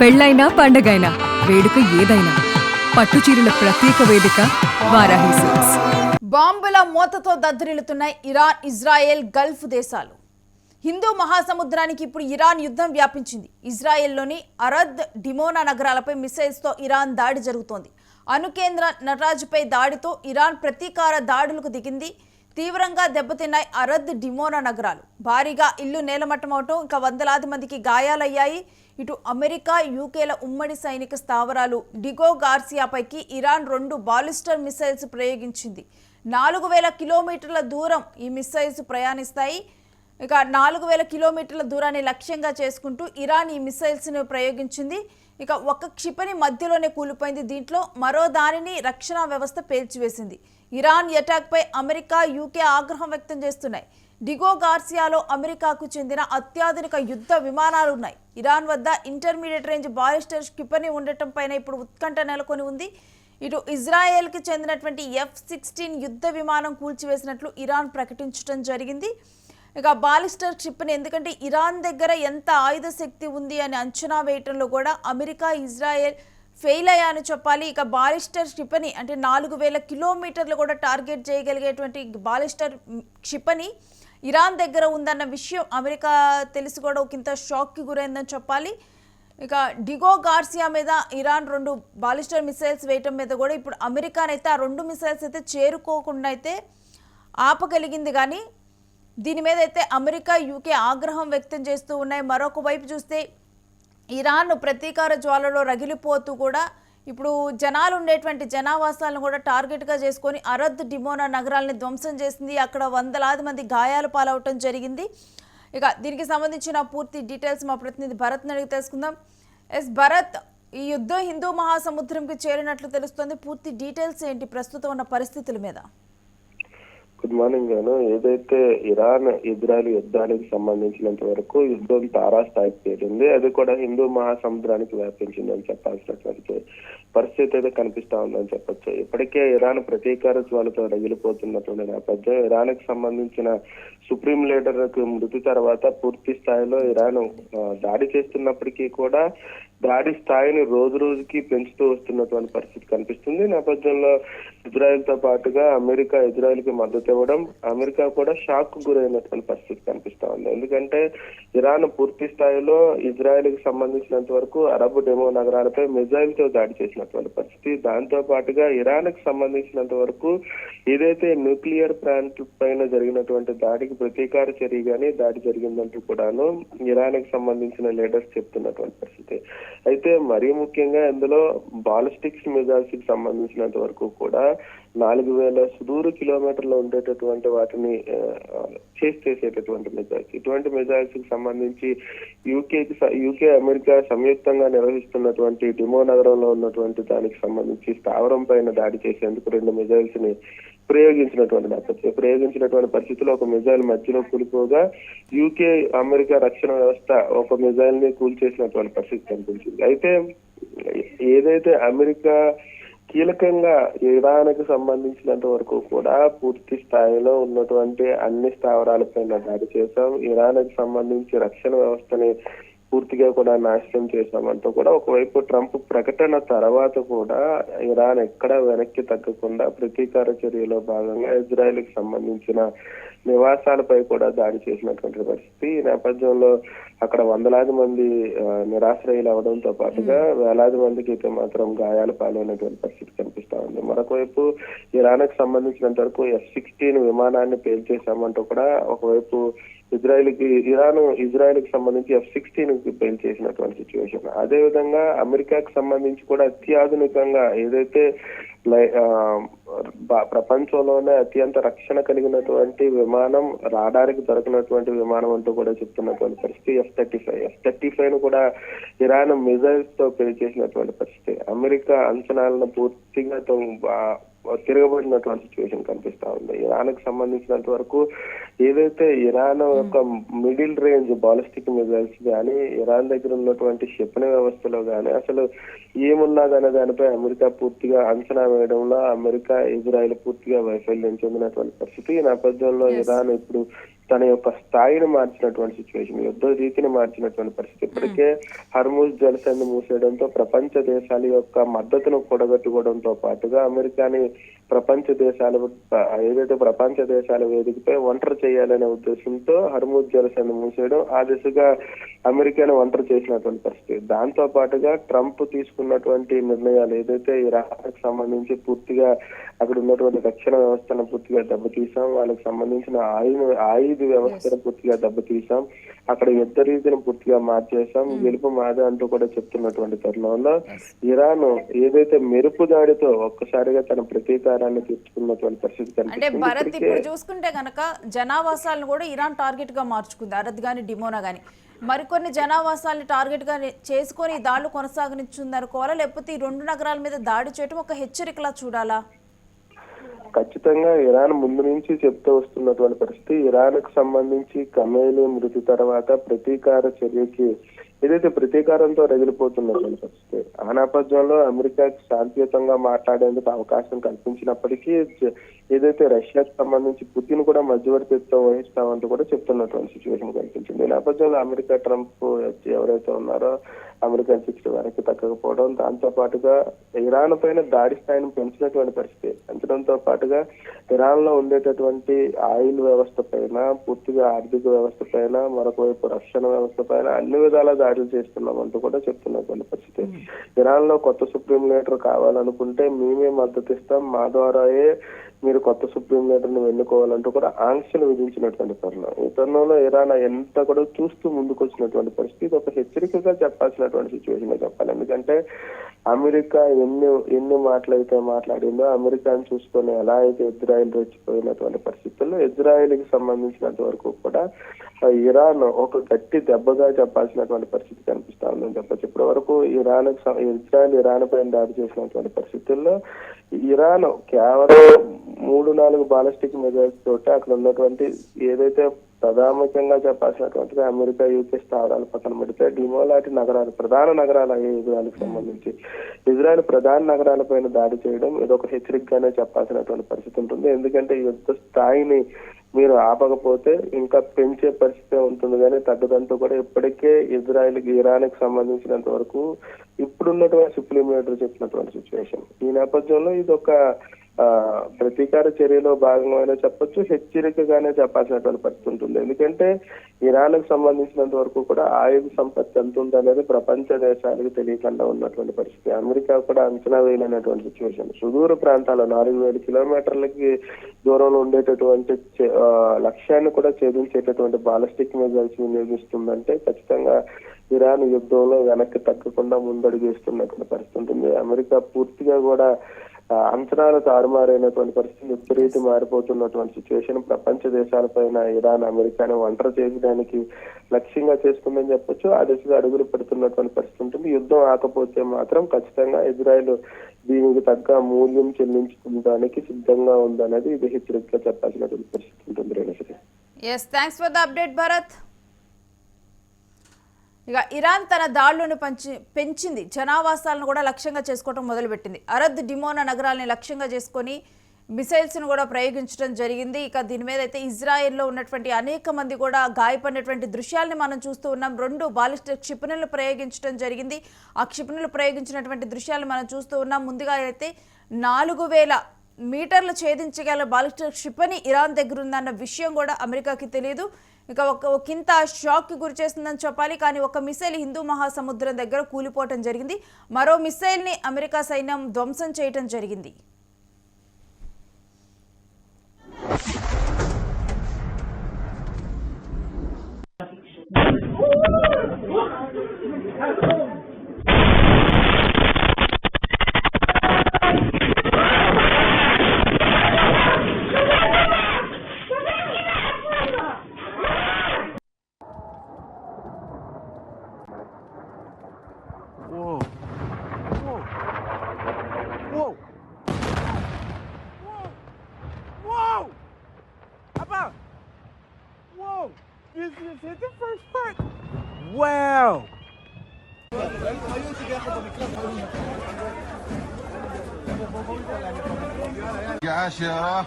పెళ్ళైనా పండగైనా వేడుక ఏదైనా పట్టుచీరల ప్రత్యేక వేదిక వారాహి సిల్క్స్. బాంబుల మూతతో దద్దరిల్లుతున్నాయి ఇరాన్, ఇజ్రాయెల్, గల్ఫ్ దేశాలు. హిందూ మహాసముద్రానికి ఇప్పుడు ఇరాన్ యుద్ధం వ్యాపించింది. ఇజ్రాయెల్లోని అరద్, డిమోనా నగరాలపై మిసైల్స్తో ఇరాన్ దాడి జరుగుతోంది. అణుకేంద్ర నటాజ్పై దాడితో ఇరాన్ ప్రతీకార దాడులకు దిగింది. తీవ్రంగా దెబ్బతిన్నాయి అరద్, డిమోనా నగరాలు. భారీగా ఇల్లు నేలమట్టమవటం, ఇంకా వందలాది మందికి గాయాలయ్యాయి. ఇటు అమెరికా, యూకేల ఉమ్మడి సైనిక స్థావరాలు డిగో గార్సియాపైకి ఇరాన్ 2 బాలిస్టర్ మిసైల్స్ ప్రయోగించింది. 4000 కిలోమీటర్ల దూరం ఈ మిసైల్స్ ప్రయాణిస్తాయి. ఇక 4000 కిలోమీటర్ల దూరాన్ని లక్ష్యంగా చేసుకుంటూ ఇరాన్ ఈ మిసైల్స్ను ప్రయోగించింది. ఇక ఒక క్షిపణి మధ్యలోనే కూలిపోయింది. దీంట్లో మరో దానిని రక్షణ వ్యవస్థ పేల్చివేసింది. ఇరాన్ అటాక్పై అమెరికా, యూకే ఆగ్రహం వ్యక్తం చేస్తున్నాయి. డిగో గార్సియాలో అమెరికాకు చెందిన అత్యాధునిక యుద్ధ విమానాలు ఉన్నాయి. ఇరాన్ వద్ద ఇంటర్మీడియట్ రేంజ్ బాలిస్టర్ క్షిపణి ఉండటం పైన ఇప్పుడు ఉత్కంఠ నెలకొని ఉంది. ఇటు ఇజ్రాయెల్కి చెందినటువంటి F-16 యుద్ధ విమానం కూల్చివేసినట్లు ఇరాన్ ప్రకటించడం జరిగింది. ఇక బాలిస్టర్ క్షిపణి, ఎందుకంటే ఇరాన్ దగ్గర ఎంత ఆయుధ శక్తి ఉంది అని అంచనా వేయటంలో కూడా అమెరికా, ఇజ్రాయెల్ ఫెయిల్ అయ్యాయని చెప్పాలి. ఇక బాలిస్టర్ క్షిపణి అంటే 4000 కిలోమీటర్లు కూడా టార్గెట్ చేయగలిగేటువంటి బాలిస్టర్ క్షిపణి ఇరాన్ దగ్గర ఉందన్న విషయం అమెరికా తెలిసి కూడా ఒకంత షాక్కి గురైందని చెప్పాలి. ఇక డిగో గార్సియా మీద ఇరాన్ 2 బాలిస్టర్ మిసైల్స్ వేయటం మీద కూడా ఇప్పుడు అమెరికానైతే ఆ 2 మిసైల్స్ అయితే చేరుకోకుండా అయితే ఆపగలిగింది. కానీ దీని మీద అయితే అమెరికా, యూకే ఆగ్రహం వ్యక్తం చేస్తూ ఉన్నాయి. మరొక వైపు చూస్తే ఇరాన్ ప్రతీకార జ్వాలలో రగిలిపోతూ కూడా ఇప్పుడు జనాలు ఉండేటువంటి జనావాసాలను కూడా టార్గెట్గా చేసుకొని అరద్, డిమోనా నగరాలని ధ్వంసం చేసింది. అక్కడ వందలాది మంది గాయాలు పాలవటం జరిగింది. ఇక దీనికి సంబంధించిన పూర్తి డీటెయిల్స్ మా ప్రతినిధి భరత్ అడిగి తెలుసుకుందాం. భరత్, ఈ యుద్ధం హిందూ మహాసముద్రంకి చేరినట్లు తెలుస్తోంది. పూర్తి డీటెయిల్స్ ఏంటి ప్రస్తుతం ఉన్న పరిస్థితుల మీద? గుడ్ మార్నింగ్ గాను. ఏదైతే ఇరాన్, ఇజ్రాయెల్ యుద్ధానికి సంబంధించినంత వరకు యుద్ధం తారాస్థాయికి చేరింది. అది కూడా హిందూ మహాసముద్రానికి వ్యాపించిందని చెప్పాల్సినటువంటి పరిస్థితి అయితే కనిపిస్తా ఉందని చెప్పొచ్చు. ఇప్పటికే ఇరాన్ ప్రతీకార జ్వాలతో రగిలిపోతున్నటువంటి నేపథ్యం, ఇరాన్ కి సంబంధించిన సుప్రీం లీడర్కు మృతి తర్వాత పూర్తి స్థాయిలో ఇరాన్ దాడి చేస్తున్నప్పటికీ కూడా దాడి స్థాయిని రోజు రోజుకి పెంచుతూ వస్తున్నటువంటి పరిస్థితి కనిపిస్తుంది. నేపథ్యంలో ఇజ్రాయెల్ తో పాటుగా అమెరికా ఇజ్రాయెల్ కి మద్దతు ఇవ్వడం, అమెరికా కూడా షాక్ కు గురైనటువంటి పరిస్థితి కనిపిస్తా ఉంది. ఎందుకంటే ఇరాన్ పూర్తి స్థాయిలో ఇజ్రాయెల్ కి సంబంధించినంత వరకు అరబ్ డెమో నగరాలపై మిజైల్ తో దాడి చేసినటువంటి పరిస్థితి. దాంతో పాటుగా ఇరాన్ కి సంబంధించినంత వరకు ఏదైతే న్యూక్లియర్ ప్లాంట్ పైన జరిగినటువంటి దాడికి ప్రతీకార చర్యగానే దాడి జరిగిందంటూ కూడాను ఇరాన్ కి సంబంధించిన లీడర్స్ చెప్తున్నటువంటి పరిస్థితి. అయితే మరీ ముఖ్యంగా ఇందులో బాలిస్టిక్స్ మిజైల్స్ కి సంబంధించినంత వరకు కూడా 4000 సుదూర కిలోమీటర్లు ఉండేటటువంటి వాటిని చేసేటటువంటి మిజైల్స్. ఇటువంటి మిజైల్స్ కి సంబంధించి యూకే, అమెరికా సంయుక్తంగా నిర్వహిస్తున్నటువంటి డిమో నగరంలో ఉన్నటువంటి దానికి సంబంధించి స్థావరం పైన దాడి చేసేందుకు 2 మిజైల్స్ ని ప్రయోగించినటువంటి పరిస్థితుల్లో ఒక మిజైల్ మధ్యలో కూలిపోగా యూకే, అమెరికా రక్షణ వ్యవస్థ ఒక మిజైల్ ని కూల్చేసినటువంటి పరిస్థితి కనిపించింది. అయితే ఏదైతే అమెరికా కీలకంగా ఇరాన్ కి సంబంధించినంత వరకు కూడా పూర్తి స్థాయిలో ఉన్నటువంటి అన్ని స్థావరాలపైన దాడి చేశాం, ఇరాన్ కి సంబంధించి రక్షణ వ్యవస్థని పూర్తిగా కూడా నాశనం చేశామంటూ కూడా ఒకవైపు ట్రంప్ ప్రకటన తర్వాత కూడా ఇరాన్ ఎక్కడా వెనక్కి తగ్గకుండా ప్రతీకార చర్యలో భాగంగా ఇజ్రాయెల్ కి సంబంధించిన నివాసాలపై కూడా దాడి చేసినటువంటి పరిస్థితి. ఈ నేపథ్యంలో అక్కడ వందలాది మంది నిరాశ్రయులు అవడంతో పాటుగా వేలాది మందికి అయితే మాత్రం గాయాలు పాలైనటువంటి పరిస్థితి కనిపిస్తా ఉంది. మరొకవైపు ఇరాన్ కి సంబంధించినంత వరకు F-16 విమానాన్ని పేల్చేశామంటూ కూడా ఒకవైపు ఇజ్రాయెల్ కి సంబంధించి F-16 పేల్చేసినటువంటి సిచ్యువేషన్. అదే విధంగా అమెరికాకి సంబంధించి కూడా అత్యాధునికంగా ఏదైతే ప్రపంచంలోనే అత్యంత రక్షణ కలిగినటువంటి విమానం, రాడార్కి దొరికినటువంటి విమానం అంటూ కూడా చెప్తున్నటువంటి పరిస్థితి F-35 ను కూడా ఇరాన్ మిజైల్స్ తో పేల్చేసినటువంటి పరిస్థితి. అమెరికా అంచనాలను పూర్తిగా తిరగబడినటువంటి సిచ్యువేషన్ కనిపిస్తా ఉంది. ఇరాన్ కి సంబంధించినంత వరకు ఏదైతే ఇరాన్ యొక్క మిడిల్ రేంజ్ బాలిస్టిక్ మిజైల్స్ కానీ, ఇరాన్ దగ్గర ఉన్నటువంటి క్షిపణి వ్యవస్థలో కానీ అసలు ఏమున్నదనే దానిపై అమెరికా పూర్తిగా అంచనా వేయడంలో అమెరికా, ఇజ్రాయెల్ పూర్తిగా వైఫల్యం చెందినటువంటి పరిస్థితి. ఈ నేపథ్యంలో ఇరాన్ ఇప్పుడు తన యొక్క స్థాయిని మార్చినటువంటి సిచ్యువేషన్, యుద్ధ రీతిని మార్చినటువంటి పరిస్థితి. ఇప్పటికే హర్ముజ్ జలసంధి మూసేయడంతో ప్రపంచ దేశాల యొక్క మద్దతును కూడగట్టుకోవడంతో పాటుగా అమెరికాని ప్రపంచ దేశాల వేదికపై ఒంటరి చేయాలనే ఉద్దేశంతో హర్ముజ్ జలసంధి మూసేయడం, ఆ దిశగా అమెరికాను ఒంటరి చేసినటువంటి పరిస్థితి. దాంతో పాటుగా ట్రంప్ తీసుకున్నటువంటి నిర్ణయాలు ఏదైతే ఇరాన్కి సంబంధించి పూర్తిగా అక్కడ ఉన్నటువంటి రక్షణ వ్యవస్థను పూర్తిగా దెబ్బతీసాం, వాళ్ళకి సంబంధించిన ఆయుధ వ్యవస్థను పూర్తిగా దెబ్బతీసాం, అక్కడ యుద్ధ రీతిని పూర్తిగా మార్చేసాం, గెలుపు మాదే అంటూ కూడా చెప్తున్నటువంటి తరుణంలో ఇరాన్ ఏదైతే మెరుపు దాడితో ఒక్కసారిగా తన ప్రతీకారాన్ని తీర్చుకున్నటువంటి పరిస్థితి అంటే భరత్ కనిపిస్తుంది. ఇప్పుడు చూసుకుంటే గనక జనావాసాలను కూడా ఇరాన్ టార్గెట్ గా మార్చుకుంది, అరద్ గాని డిమోనా గాని. మరికొన్ని జనావాసాలని టార్గెట్ గా చేసుకొని ఈ దాడులు కొనసాగించింది అనుకోవాలా, లేకపోతే ఈ రెండు నగరాల మీద దాడి చేయడం ఒక హెచ్చరికలా చూడాలా? ఖచ్చితంగా ఇరాన్ ముందు నుంచి చెప్తూ వస్తున్నటువంటి పరిస్థితి, ఇరాన్ కు సంబంధించి ఖమేనీ మృతి తర్వాత ప్రతీకార చర్యకి ఏదైతే ప్రతీకారంతో రగిలిపోతున్నటువంటి పరిస్థితి. ఆ నేపథ్యంలో అమెరికాకి శాంతియుతంగా మాట్లాడేందుకు అవకాశం కల్పించినప్పటికీ ఏదైతే రష్యాకు సంబంధించి పుతిన్ కూడా మధ్యవర్తిత్వం వహిస్తామంటూ కూడా చెప్తున్నటువంటి సిచ్యువేషన్ కనిపించింది. ఈ నేపథ్యంలో అమెరికా ట్రంప్ ఎవరైతే ఉన్నారో అమెరికన్ శిక్ష వెనక్కి తగ్గకపోవడం, దాంతో పాటుగా ఇరాన్ పైన దాడి స్థాయిని పెంచినటువంటి పరిస్థితి. పెంచడంతో పాటుగా ఇరాన్ లో ఉండేటటువంటి ఆయిల్ వ్యవస్థ పైన, పూర్తిగా ఆర్థిక వ్యవస్థ పైన, మరొక వైపు రక్షణ వ్యవస్థ పైన అన్ని విధాల దాడులు చేస్తున్నామంటూ కూడా చెప్తున్నటువంటి పరిస్థితి. ఇరాన్ లో కొత్త సుప్రీం లీడర్ కావాలనుకుంటే మేమే మద్దతు ఇస్తాం, మా ద్వారాయే మీరు కొత్త సుప్రీం లీడర్ ని ఎన్నుకోవాలంటూ కూడా ఆంక్షలు విధించినటువంటి తరుణం. ఈ తరుణంలో ఇరాన్ ఎంత కూడా చూస్తూ ముందుకు వచ్చినటువంటి పరిస్థితి ఒక హెచ్చరికగా చెప్పాల్సినటువంటి సిచ్యువేషన్ చెప్పాలి. ఎందుకంటే అమెరికా ఎన్ని మాటలైతే మాట్లాడిందో, అమెరికాను చూసుకొని ఎలా అయితే ఇజ్రాయెల్ రెచ్చిపోయినటువంటి పరిస్థితుల్లో ఇజ్రాయెల్కి సంబంధించినంత వరకు కూడా ఇరాన్ ఒక గట్టి దెబ్బగా చెప్పాల్సినటువంటి పరిస్థితి కనిపిస్తా ఉందని చెప్పచ్చు. ఇప్పటి వరకు ఇరాన్ పైన దాడి చేసినటువంటి పరిస్థితుల్లో ఇరాన్ కేవలం 3-4 బాలిస్టిక్ మిజైల్స్ తోటి అక్కడ ఉన్నటువంటి ఏదైతే ప్రధానంగా చెప్పాల్సినటువంటిది అమెరికా యూకే స్థావరాలు పక్కన పెడితే డిమో లాంటి నగరాలు, ప్రధాన నగరాలు అయ్యే ఇజ్రాయెల్కి సంబంధించి ఇజ్రాయెల్ ప్రధాన నగరాలపైన దాడి చేయడం ఇదొక హెచ్చరికగానే చెప్పాల్సినటువంటి పరిస్థితి ఉంటుంది. ఎందుకంటే యుద్ధ స్థాయిని మీరు ఆపకపోతే ఇంకా పెంచే పరిస్థితి ఉంటుంది కానీ తగ్గదంటూ కూడా ఇప్పటికే ఇరాన్కి సంబంధించినంత వరకు ఇప్పుడున్నటువంటి సుప్రీం లీడర్ చెప్పినటువంటి సిచ్యువేషన్. ఈ నేపథ్యంలో ఇది ఒక ప్రతీకార చర్యలో భాగంగా చెప్పొచ్చు, హెచ్చరికగానే చెప్పాల్సినటువంటి పరిస్థితి ఉంటుంది. ఎందుకంటే ఇరాన్కు సంబంధించినంత వరకు కూడా ఆయుధ సంపత్తి ఎంత ఉందనేది ప్రపంచ దేశాలకు తెలియకుండా ఉన్నటువంటి పరిస్థితి. అమెరికా కూడా అంచనా వేయలేనటువంటి సిచ్యువేషన్. సుదూర ప్రాంతాల్లో 4000 కిలోమీటర్లకి దూరంలో ఉండేటటువంటి లక్ష్యాన్ని కూడా ఛేదించేటటువంటి బాలిస్టిక్ మిజైల్స్ వినియోగిస్తుందంటే ఖచ్చితంగా ఇరాన్ యుద్ధంలో వెనక్కి తగ్గకుండా ముందడుగేస్తున్నటువంటి పరిస్థితి ఉంటుంది. అమెరికా పూర్తిగా కూడా అంచనాలు తారుమారైనటువంటి పరిస్థితి, విపరీతి మారిపోతున్నటువంటి సిచ్యువేషన్. ప్రపంచ దేశాలపైన ఇరాన్ అమెరికాని ఒంటరి చేయడానికి లక్ష్యంగా చేసుకుందని చెప్పొచ్చు. ఆ దిశగా అడుగులు పెడుతున్నటువంటి పరిస్థితి ఉంటుంది. యుద్ధం ఆకపోతే మాత్రం ఖచ్చితంగా ఇజ్రాయెల్ దీనికి తగ్గ మూల్యం చెల్లించుకోవడానికి సిద్ధంగా ఉందనేది ఇది హెచ్చరికగా చెప్పాల్సినటువంటి పరిస్థితి ఉంటుంది. Yes, thanks for the update Bharat. ఇక ఇరాన్ తన దాడులను పెంచింది, జనావాసాలను కూడా లక్ష్యంగా చేసుకోవడం మొదలుపెట్టింది. అరద్ డిమోనా నగరాలని లక్ష్యంగా చేసుకొని మిసైల్స్ను కూడా ప్రయోగించడం జరిగింది. ఇక దీని మీద అయితే ఇజ్రాయెల్లో ఉన్నటువంటి అనేక మంది కూడా గాయపడినటువంటి దృశ్యాలని మనం చూస్తూ ఉన్నాం. 2 బాలిస్టిక్ క్షిపణులు ప్రయోగించడం జరిగింది. ఆ క్షిపణులు ప్రయోగించినటువంటి దృశ్యాలు మనం చూస్తూ ఉన్నాం. ముందుగా అయితే 4000 మీటర్లు ఛేదించగల బాలిస్టిక్ క్షిపణి ఇరాన్ దగ్గర ఉందన్న విషయం కూడా అమెరికాకి తెలియదు. ఇక ఒకంత షాక్ కి గురి చేస్తుందని చెప్పాలి. కానీ ఒక మిసైల్ హిందూ మహాసముద్రం దగ్గర కూలిపోవటం జరిగింది. మరో మిసైల్ ని అమెరికా సైన్యం ధ్వంసం చేయటం జరిగింది. Whoa. Whoa. Whoa. Whoa. Whoa. How about? Whoa. This just hit the first part. Wow. يا عاشرة